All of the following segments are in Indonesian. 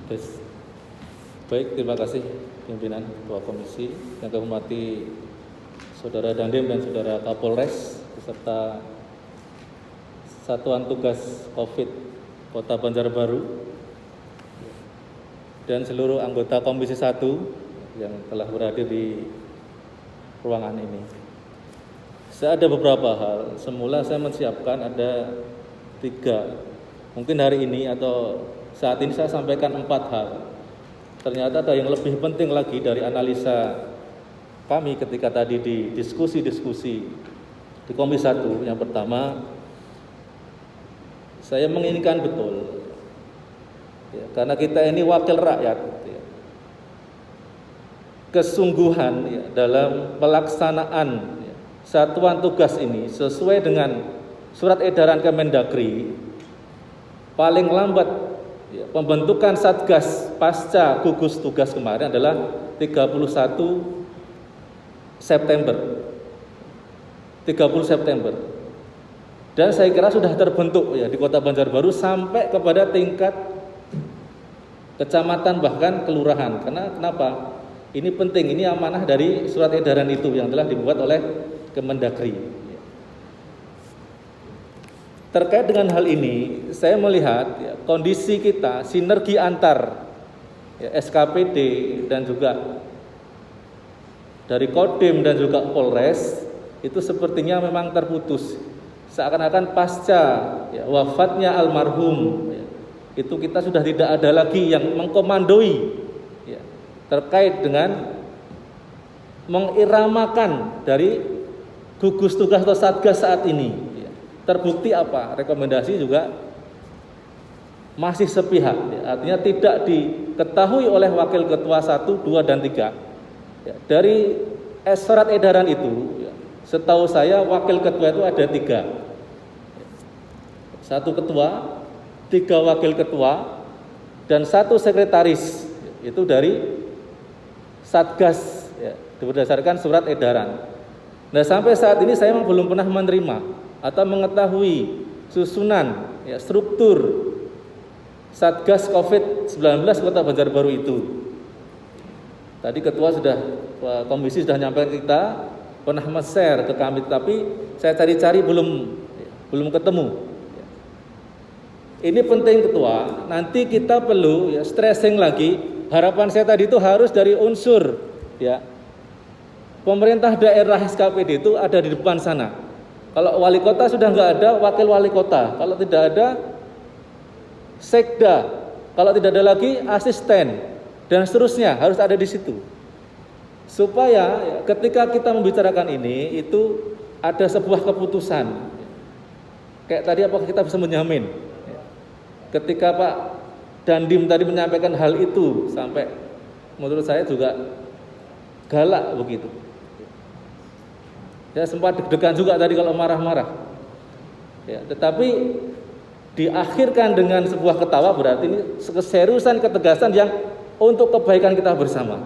Terus, baik, terima kasih pimpinan Ketua Komisi yang kami hormati Saudara Dandim dan Saudara Kapolres beserta Satuan Tugas COVID Kota Banjarbaru dan seluruh anggota Komisi 1 yang telah berhadir di ruangan ini. Saya ada beberapa hal. Semula saya menyiapkan ada 3. Mungkin hari ini atau saat ini saya sampaikan 4 hal. Ternyata ada yang lebih penting lagi dari analisa kami ketika tadi di diskusi-diskusi di Komisi 1. Yang pertama, saya menginginkan betul, ya, karena kita ini wakil rakyat, ya, kesungguhan ya, dalam pelaksanaan ya, satuan tugas ini sesuai dengan surat edaran Kemendagri, paling lambat ya, pembentukan Satgas pasca gugus tugas kemarin adalah 31 September. Dan saya kira sudah terbentuk ya di Kota Banjarbaru sampai kepada tingkat kecamatan bahkan kelurahan. Karena kenapa? Ini penting, ini amanah dari surat edaran itu yang telah dibuat oleh Kemendagri. Terkait dengan hal ini, saya melihat ya, kondisi kita, sinergi antar ya, SKPD dan juga dari Kodim dan juga Polres itu sepertinya memang terputus. Seakan-akan pasca ya, wafatnya almarhum ya, itu kita sudah tidak ada lagi yang mengkomandoi ya, terkait dengan mengiramakan dari gugus tugas atau satgas saat ini ya. Terbukti apa? Rekomendasi juga masih sepihak ya, artinya tidak diketahui oleh wakil ketua 1, 2, dan 3 ya. Dari surat edaran itu ya, setahu saya wakil ketua itu ada 3, 1 ketua, 3 wakil ketua, dan 1 sekretaris itu dari Satgas ya, berdasarkan surat edaran. Nah sampai saat ini saya memang belum pernah menerima atau mengetahui susunan ya, struktur Satgas COVID-19 Kota Banjarbaru itu. Tadi ketua komisi sudah nyampaikan kita pernah share ke kami, tapi saya cari-cari belum ketemu. Ini penting ketua, nanti kita perlu ya stressing lagi. Harapan saya tadi itu harus dari unsur ya pemerintah daerah SKPD itu ada di depan sana. Kalau wali kota sudah nggak ada, wakil wali kota. Kalau tidak ada, sekda. Kalau tidak ada lagi, asisten dan seterusnya harus ada di situ. Supaya ya, ketika kita membicarakan ini itu ada sebuah keputusan. Kayak tadi apakah kita bisa menjamin? Ketika Pak Dandim tadi menyampaikan hal itu sampai menurut saya juga galak begitu. Ya sempat deg-degan juga tadi kalau marah-marah. Ya, tetapi diakhirkan dengan sebuah ketawa berarti ini keseriusan, ketegasan yang untuk kebaikan kita bersama.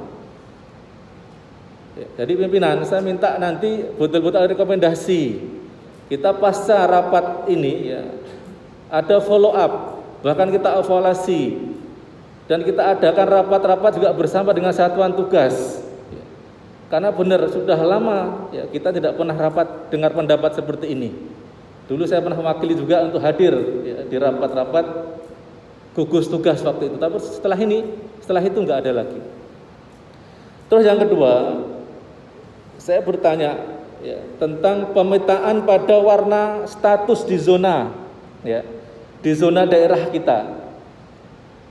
Ya, jadi pimpinan saya minta nanti betul-betul ada rekomendasi. Kita pasca rapat ini ya ada follow up. Bahkan kita evaluasi dan kita adakan rapat-rapat juga bersama dengan satuan tugas. Karena benar sudah lama ya kita tidak pernah rapat dengar pendapat seperti ini. Dulu saya pernah mewakili juga untuk hadir ya, di rapat-rapat gugus tugas waktu itu. Tapi setelah itu nggak ada lagi. Terus yang kedua, saya bertanya ya, tentang pemetaan pada warna status di zona ya. Di zona daerah kita.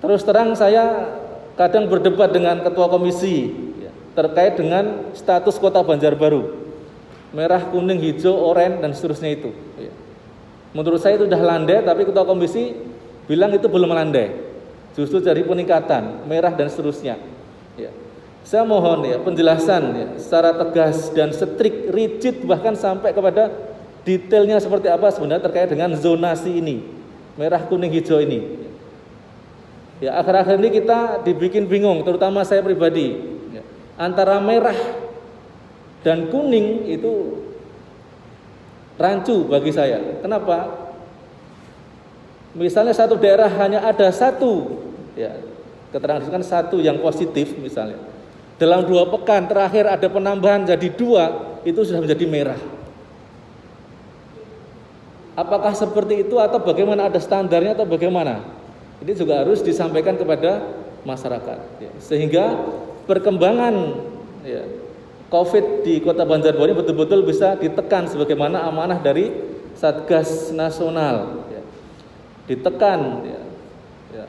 Terus terang saya kadang berdebat dengan ketua komisi ya, terkait dengan status Kota Banjarbaru. Merah, kuning, hijau, oranye dan seterusnya itu ya. Menurut saya itu sudah landai, tapi ketua komisi bilang itu belum landai. Justru jadi peningkatan, merah dan seterusnya ya. Saya mohon ya penjelasan ya, secara tegas dan strict, rigid bahkan sampai kepada detailnya seperti apa sebenarnya terkait dengan zonasi ini. Merah, kuning, hijau ini. Ya, akhir-akhir ini kita dibikin bingung, terutama saya pribadi. Ya, antara merah dan kuning itu rancu bagi saya. Kenapa? Misalnya satu daerah hanya ada 1 ya, keterangan kan satu yang positif misalnya, dalam 2 pekan terakhir ada penambahan jadi 2, itu sudah menjadi merah. Apakah seperti itu atau bagaimana, ada standarnya atau bagaimana? Ini juga harus disampaikan kepada masyarakat, ya. Sehingga perkembangan ya, COVID di Kota Banjarbaru betul-betul bisa ditekan sebagaimana amanah dari Satgas Nasional, ya. Ditekan ya,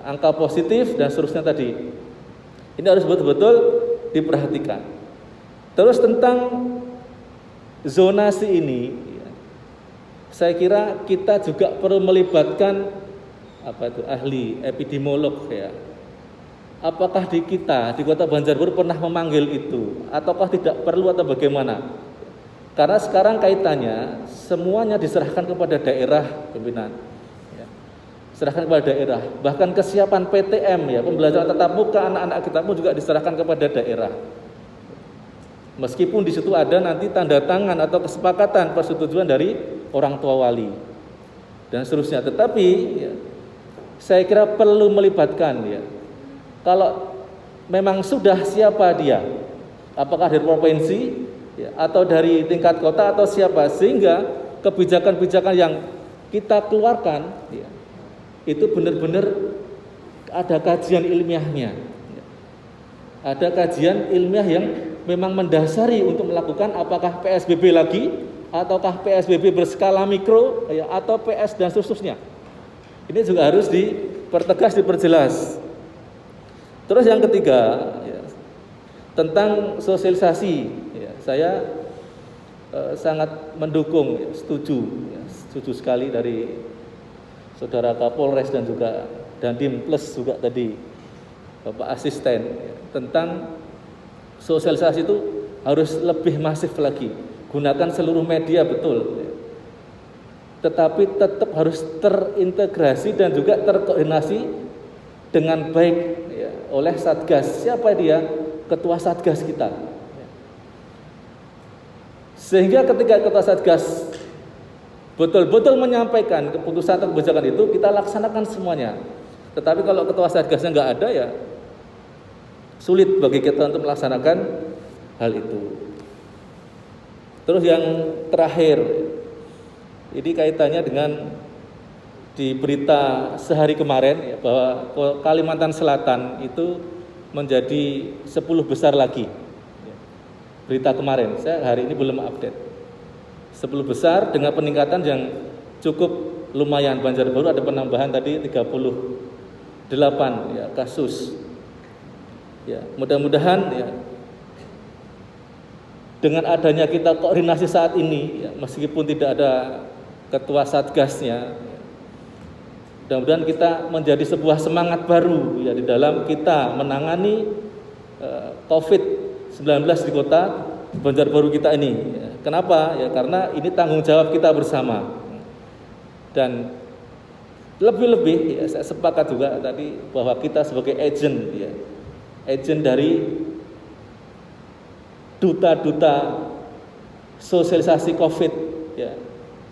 angka positif dan seterusnya tadi. Ini harus betul-betul diperhatikan. Terus tentang zonasi ini, ya, saya kira kita juga perlu melibatkan ahli epidemiolog, ya. Apakah di kita di Kota Banjarbaru pernah memanggil itu, ataukah tidak perlu atau bagaimana? Karena sekarang kaitannya semuanya diserahkan kepada daerah, pimpinan. Ya. Serahkan kepada daerah. Bahkan kesiapan PTM, ya, pembelajaran tatap muka anak-anak kita pun juga diserahkan kepada daerah. Meskipun di situ ada nanti tanda tangan atau kesepakatan persetujuan dari orang tua wali dan seterusnya. Tetapi ya, saya kira perlu melibatkan, ya. Kalau memang sudah siapa dia, apakah dari provinsi ya, atau dari tingkat kota atau siapa, sehingga kebijakan-kebijakan yang kita keluarkan ya, itu benar-benar ada kajian ilmiahnya, ya. Ada kajian ilmiah yang memang mendasari untuk melakukan apakah PSBB lagi ataukah PSBB berskala mikro ya, atau PS dan seterusnya. Ini juga harus dipertegas, diperjelas. Terus yang ketiga, ya, tentang sosialisasi, ya, saya sangat mendukung, ya, setuju sekali dari Saudara Kapolres dan juga Dandim Plus juga tadi Bapak Asisten, ya, tentang sosialisasi itu harus lebih masif lagi, gunakan seluruh media betul, ya. Tetapi tetap harus terintegrasi dan juga terkoordinasi dengan baik ya, oleh Satgas. Siapa dia? Ketua Satgas kita. Sehingga ketika Ketua Satgas betul-betul menyampaikan keputusan atau kebijakan itu, kita laksanakan semuanya. Tetapi kalau Ketua Satgasnya nggak ada, ya sulit bagi kita untuk melaksanakan hal itu. Terus yang terakhir, ini kaitannya dengan di berita sehari kemarin ya, bahwa Kalimantan Selatan itu menjadi 10 besar lagi. Berita kemarin, saya hari ini belum update. 10 besar dengan peningkatan yang cukup lumayan. Banjarbaru ada penambahan tadi 38 ya, kasus. Ya, mudah-mudahan ya, dengan adanya kita koordinasi saat ini, ya, meskipun tidak ada ketua satgasnya, ya, mudah-mudahan kita menjadi sebuah semangat baru ya, di dalam kita menangani COVID-19 di kota Banjarbaru kita ini. Ya. Kenapa? Ya karena ini tanggung jawab kita bersama. Dan lebih-lebih, ya, saya sepakat juga tadi bahwa kita sebagai agent, ya, agent dari duta-duta sosialisasi COVID, ya,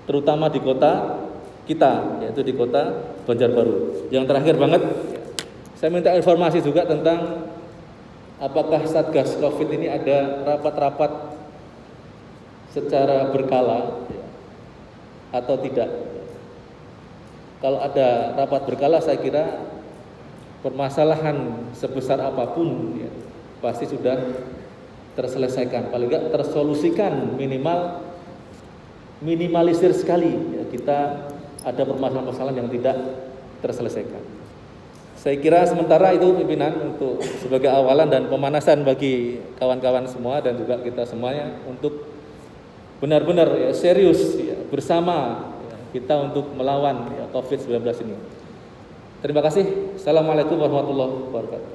terutama di kota kita, yaitu di kota Banjarbaru. Yang terakhir banget, ya, saya minta informasi juga tentang apakah Satgas COVID ini ada rapat-rapat secara berkala, ya, atau tidak. Kalau ada rapat berkala, saya kira permasalahan sebesar apapun ya, pasti sudah terselesaikan, paling enggak tersolusikan, minimalisir sekali ya, kita ada permasalahan-permasalahan yang tidak terselesaikan. Saya kira sementara itu pimpinan untuk sebagai awalan dan pemanasan bagi kawan-kawan semua dan juga kita semuanya untuk benar-benar ya, serius ya, bersama ya, kita untuk melawan ya, COVID-19 ini. Terima kasih. Assalamualaikum warahmatullahi wabarakatuh.